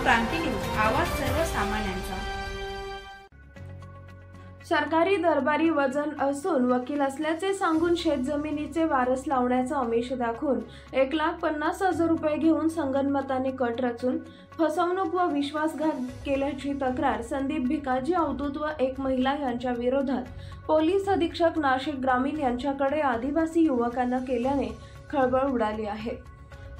क्रांती news, आवाज सर्वसामान्यांचा। सरकारी दरबारी वजन असून वकील असल्याचे सांगून शेतजमिनीचे वारस लावण्याचं आमिष दाखवून 1,50,000 रुपये घेऊन संगनमताने कट रचून फसवणूक व विश्वासघात केल्याची तक्रार संदीप भिकाजी अवधूत व एक महिला यांच्या विरोधात पोलीस अधीक्षक नाशिक ग्रामीण यांच्याकडे आदिवासी युवकांना केल्याने खळबळ उडाली आहे।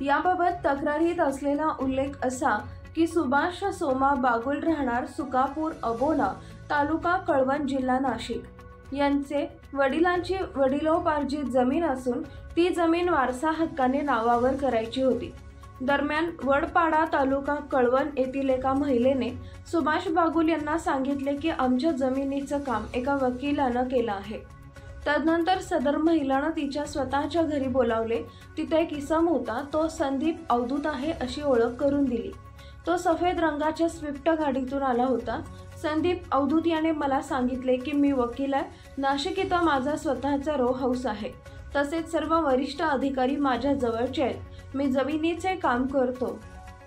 याबाबत तक्रारीत असलेला उल्लेख असा की सुभाष सोमा बागुल राहणार सुकापूर अबोला तालुका कळवण जिल्हा नाशिक यांचे वडिलांची वडिलोपार्जित जमीन असून ती जमीन वारसा हक्काने नावावर करायची होती। दरम्यान वडपाडा तालुका कळवण येथील एका महिलेने सुभाष बागुल यांना सांगितले की आमच्या जमिनीचं काम एका वकिलानं केलं आहे। तदनंतर सदर महिलानं तिच्या स्वतःच्या घरी बोलावले। तिथे एक इसम होता, तो संदीप अवधूत आहे अशी ओळख करून दिली। तो सफेद रंगाच्या स्विफ्ट गाडीतून आला होता। संदीप अवधूत याने मला सांगितले की मी वकील आहे, नाशिक इथं माझा स्वतःचा रो हाऊस आहे, तसेच सर्व वरिष्ठ अधिकारी माझ्या जवळचे आहेत, मी जमिनीचे काम करतो।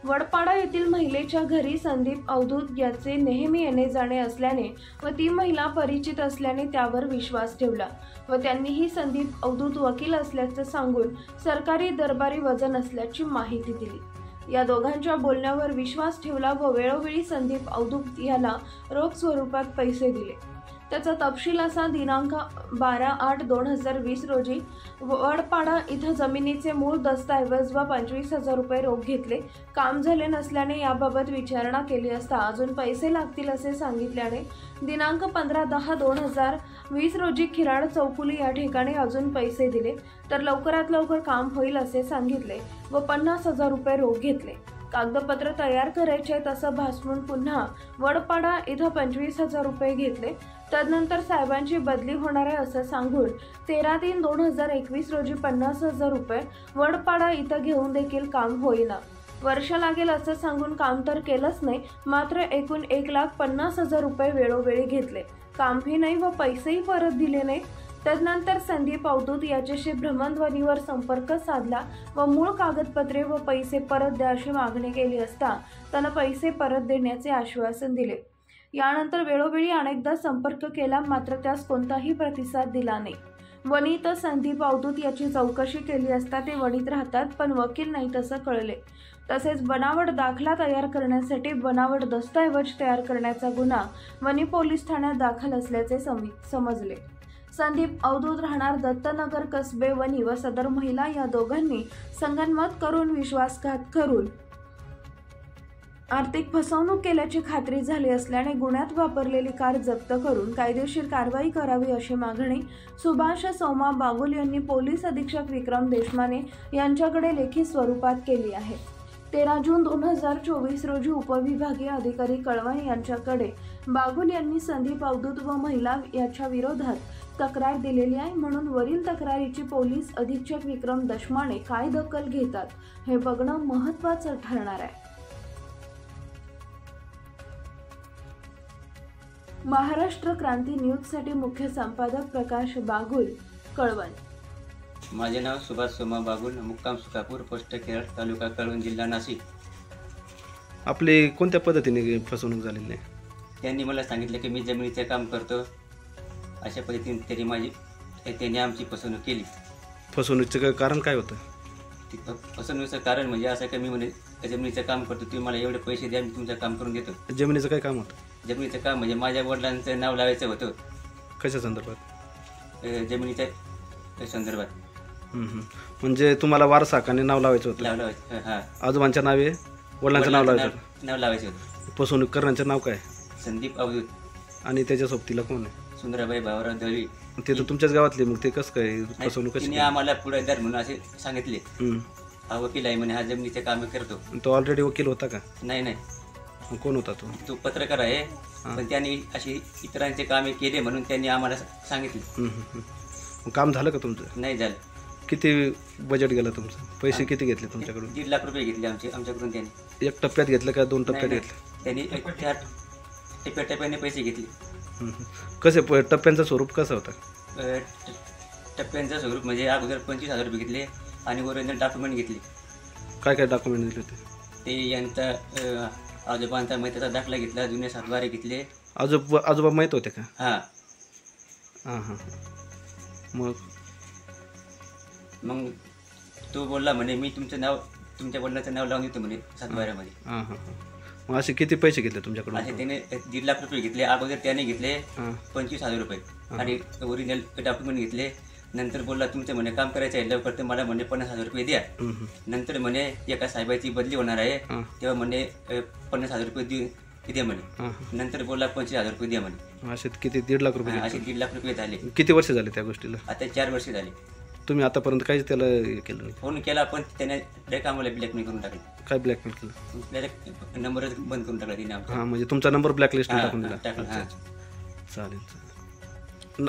वडपाडा येथील महिलेच्या घरी संदीप अवधूत याचे नेहमी येणे जाणे असल्याने व ती महिला परिचित असल्याने त्यावर विश्वास ठेवला व त्यांनीही संदीप अवधूत वकील असल्याचं सांगून सरकारी दरबारी वजन असल्याची माहिती दिली। या दोघांच्या बोलण्यावर विश्वास ठेवला व वेळोवेळी संदीप अवधूत याला रोख स्वरूपात पैसे दिले। त्याचा तपशील असा, दिनांक 12/8/2020 रोजी वडपाडा इथं जमिनीचे मूळ दस्तऐवज व 25,000 रुपये रोख घेतले। काम झाले नसल्याने याबाबत विचारणा केली असता अजून पैसे लागतील असे सांगितल्याने दिनांक 15/10/2020 रोजी खिराड चौकुली या ठिकाणी अजून पैसे दिले, तर लवकरात लवकर काम होईल असे सांगितले व 50,000 रुपये रोख घेतले। कागदपत्र तयार करायचे तसं भासवून पुन्हा वडपाडा इथं 25,000 रुपये घेतले। तदनंतर साहेबांची बदली होणार आहे असं सांगून 13/3/2021 रोजी 50,000 रुपये वडपाडा इथं घेऊन देखील काम होईना, वर्ष लागेल असं सांगून काम तर केलंच नाही, मात्र एकूण 1,50,000 रुपये वेळोवेळी घेतले, कामही नाही व पैसेही परत दिले नाही। तदनंतर संदीप अवधूत याच्याशी भ्रमणध्वनीवर संपर्क साधला व मूळ कागदपत्रे व पैसे परत द्या अशी मागणी केली असता त्यानं पैसे परत देण्याचे आश्वासन दिले। यानंतर वेळोवेळी अनेकदा संपर्क केला, मात्र त्यास कोणताही प्रतिसाद दिला नाही। वणीत संदीप अवधूत याची चौकशी केली असता ते वणीत राहतात पण वकील नाही तसं कळले। तसेच बनावट दाखला तयार करण्यासाठी बनावट दस्तऐवज तयार करण्याचा गुन्हा वणी पोलीस ठाण्यात दाखल असल्याचे समजले। संदीप अवधूत राहणार दत्तनगर कसबे वणी व सदर महिला या दोघांनी संगनमत करून विश्वासघात करून आर्थिक फसवणूक केल्याची खात्री झाली असल्याने गुन्ह्यात वापरलेली कार जप्त करून कायदेशीर कारवाई करावी अशी मागणी सुभाष सोमा बागुल यांनी पोलीस अधीक्षक विक्रम देशमाने यांच्याकडे लेखी स्वरूपात केली आहे। 13 जून 2024 रोजी उपविभागीय अधिकारी कळवण यांच्याकडे बागुल यांनी संदीप अवधूत व महिला याच्या विरोधात तक्रार दिलेली आहे, म्हणून वरील तक्रारीची पोलीस अधीक्षक विक्रम देशमाने काय दखल घेतात हे बघणं महत्त्वाचं ठरणार आहे। महाराष्ट्र क्रांती न्यूजसाठी मुख्य संपादक प्रकाश बागुल, कळवण। माझे नाव सुभाष सोमा बागुल, मुक्काम सुकापूर, पोस्ट खिराड, तालुका कळवण, जिल्हा नाशिक। आपले कोणत्या पद्धतीने फसवणूक झालेली आहे? त्यांनी मला सांगितलं की मी जमिनीचे काम करतो, अशा पद्धतीने त्यांनी आमची फसवणूक केली। फसवणुकीचं कारण काय होतं? फसवणुकीचं कारण म्हणजे असं की मी म्हणे जमिनीचं काम करतो, तुम्ही मला एवढे पैसे द्या, मी तुमचं काम करून देतो। जमिनीचं काय काम होतं? जमिनीचं काम म्हणजे माझ्या वडिलांचं नाव लावायचं होतं। कशा संदर्भात? जमिनीच्या संदर्भात। म्हणजे तुम्हाला वारसा हक्काने नाव लावायचं होतं? हां, आजोबांच्या नावे वडिलांचं नाव लावायचं होतं। फसवणूक करण्याचं नाव काय? संदीप अवधूत। आणि त्याच्या सोबतीला कोण आहे? सुंदराबाई भावराव दळवी। ते तर तुमच्याच गावातले, मग ते कसं काय फसवणूक कशी? आम्हाला पुढेदार म्हणून असे सांगितले, हा वकील आहे म्हणे, हा जमिनीचे काम करतो। तो ऑलरेडी वकील होता का? नाही, कोण होता तो? तो पत्रकार आहे, पण त्यांनी अशी इतरांचे कामे केले म्हणून त्यांनी आम्हाला सांगितले। काम झालं का तुमचं? नाही झालं। किती बजेट गेलं तुमचं? पैसे किती घेतले तुमच्याकडून? 1.5 लाख रुपये घेतले आमच्याकडून त्यांनी। एक टप्प्यात घेतलं का 2 टप्प्यात घेतलं? त्यांनी टप्प्याटप्प्याने पैसे घेतले। कसे टप्प्यांचं स्वरूप कसं होतं? टप्प्यांचं स्वरूप म्हणजे अगोदर 25,000 रुपये घेतले आणि ओरिजिनल डॉक्युमेंट घेतले। काय डॉक्युमेंट दिले होते? ते यांचा आजोबांचा मैत्रीचा दाखला घेतला, जुने सातबारे घेतले. आजोबा माहीत होते का? हां. हां. मग मग तो बोलला म्हणे मी तुमच्या वडिलांचं नाव लावून देतो म्हणे सातबाऱ्यामध्ये. हां. मग असे किती पैसे घेतले तुमच्याकडून? असे त्याने 1.5 लाख रुपये घेतले. अगोदर त्याने घेतले हां 25,000 रुपये आणि ओरिजिनल डॉक्युमेंट घेतले. नंतर बोलला तुमचं म्हणे काम करायचं आहे लवकर, तर मला म्हणे 50,000 रुपये द्या. नंतर म्हणे एका साहेबाची बदली होणार आहे, तेव्हा म्हणे 50,000 रुपये द्या म्हणे. नंतर बोलला 25,000 रुपये द्या म्हणे. असे किती 1.5 लाख रुपये? असे 1.5 लाख रुपये झाले. किती वर्ष झाले त्या गोष्टीला? आता 4 वर्ष झाले. तुम्ही आतापर्यंत काहीच त्याला हे केलं नाही? फोन केला पण त्याने डायरेक्ट आम्हाला ब्लॅकमेल करून टाकलं. काय ब्लॅकमेल केलं? डायरेक्ट नंबरच बंद करून टाकला तिने आमचा. हां म्हणजे तुमचा नंबर ब्लॅकलिस्ट टाकून दिला? टाकला. चालेल.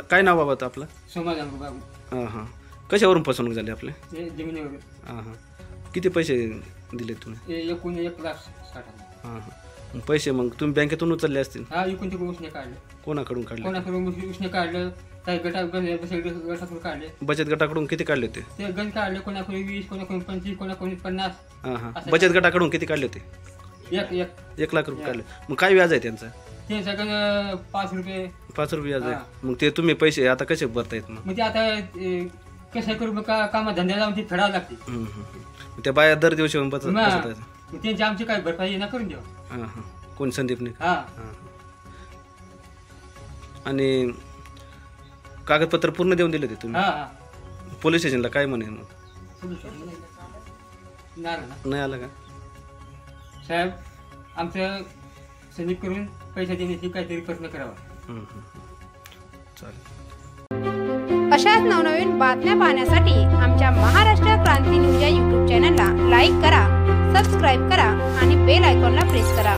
काय नाव बाबा होतं आपलं? समाधान बाबू. हां. कशावरून फसवणूक झाली आपले? जमिनीवर. हां. किती पैसे दिले तुम्ही? एकूण 1,60,000. हां. पैसे मग तुम्ही बँकेतून उचलले असतील? हा, एकूण तिकडून उसने काढले. कोणाकडून काढले? कोणाकडून उसने काढलं, काही गटाकडून काढले. बचत गटाकडून किती काढले होते? ते गण काढले, कोणाकडून 20, कोणाकडून 25, कोणाकडून 50. हां. बचत गटाकडून किती काढले होते? 1 लाख रुपये काढले. मग काय व्याज आहे त्यांचं? ते सगळं 5 रुपये. 5 रुपये व्याज आहे. मग ते तुम्ही पैसे आता कसे भरतायत मग? म्हणजे आता कसं करू, कामात धंद्या जाऊन ते फेडावं लागते. त्या बाया दर दिवशी येऊन बसत आहेत. मग त्यांची आमची काही भरपाई ना करून द्यावं. हां. कोण? संदीपने? हा. आणि कागदपत्र पूर्ण देऊन दिले ते तुम्ही? हा. पोलीस स्टेशनला काय म्हणे मग? नाही आला का? साहेब आमचं संदीप करून पैसा देण्याची काहीतरी प्रयत्न करावा. चालेल. अशाच नवनवीन बातम्या पाहण्यासाठी आमच्या महाराष्ट्र क्रांती न्यूज या यूट्यूब चॅनलला लाईक करा, सबस्क्राईब करा आणि बेल आयकॉनला प्रेस करा.